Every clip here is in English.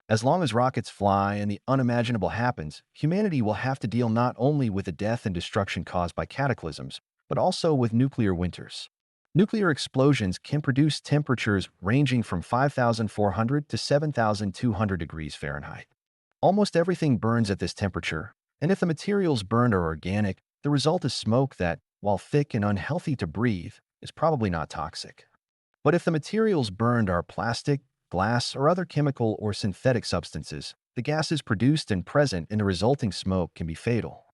As long as rockets fly and the unimaginable happens, humanity will have to deal not only with the death and destruction caused by cataclysms, but also with nuclear winters. Nuclear explosions can produce temperatures ranging from 5,400 to 7,200 degrees Fahrenheit. Almost everything burns at this temperature, and if the materials burned are organic, the result is smoke that, while thick and unhealthy to breathe, is probably not toxic. But if the materials burned are plastic, glass, or other chemical or synthetic substances, the gases produced and present in the resulting smoke can be fatal.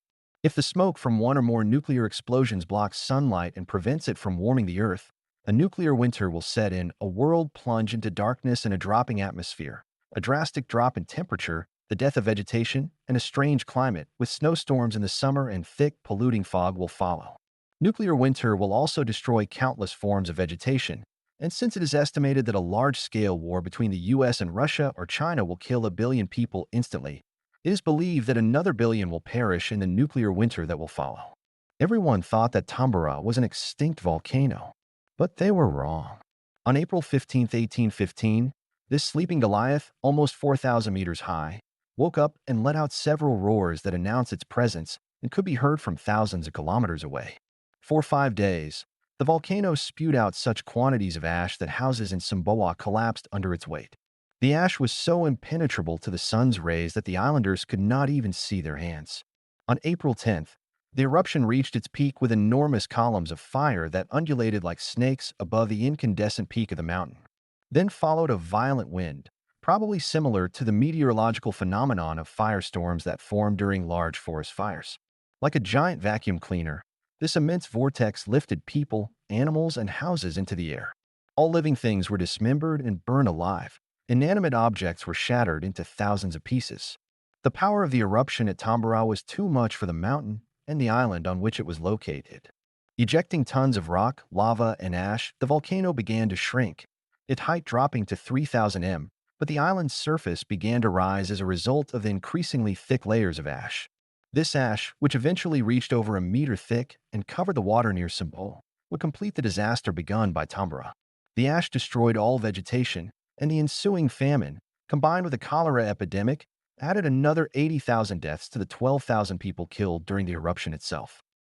If the smoke from one or more nuclear explosions blocks sunlight and prevents it from warming the Earth, a nuclear winter will set in, a world plunge into darkness and a dropping atmosphere, a drastic drop in temperature, the death of vegetation, and a strange climate, with snowstorms in the summer and thick, polluting fog will follow. Nuclear winter will also destroy countless forms of vegetation, and since it is estimated that a large-scale war between the US and Russia or China will kill 1 billion people instantly, it is believed that another billion will perish in the nuclear winter that will follow. Everyone thought that Tambora was an extinct volcano, but they were wrong. On April 15, 1815, this sleeping Goliath, almost 4,000 meters high, woke up and let out several roars that announced its presence and could be heard from thousands of kilometers away. For 5 days, the volcano spewed out such quantities of ash that houses in Tambora collapsed under its weight. The ash was so impenetrable to the sun's rays that the islanders could not even see their hands. On April 10th, the eruption reached its peak with enormous columns of fire that undulated like snakes above the incandescent peak of the mountain. Then followed a violent wind, probably similar to the meteorological phenomenon of firestorms that form during large forest fires. Like a giant vacuum cleaner, this immense vortex lifted people, animals, and houses into the air. All living things were dismembered and burned alive. Inanimate objects were shattered into thousands of pieces. The power of the eruption at Tambora was too much for the mountain and the island on which it was located. Ejecting tons of rock, lava, and ash, the volcano began to shrink, its height dropping to 3,000 m, but the island's surface began to rise as a result of the increasingly thick layers of ash. This ash, which eventually reached over a meter thick and covered the water near Simbol, would complete the disaster begun by Tambora. The ash destroyed all vegetation, and the ensuing famine, combined with a cholera epidemic, added another 80,000 deaths to the 12,000 people killed during the eruption itself.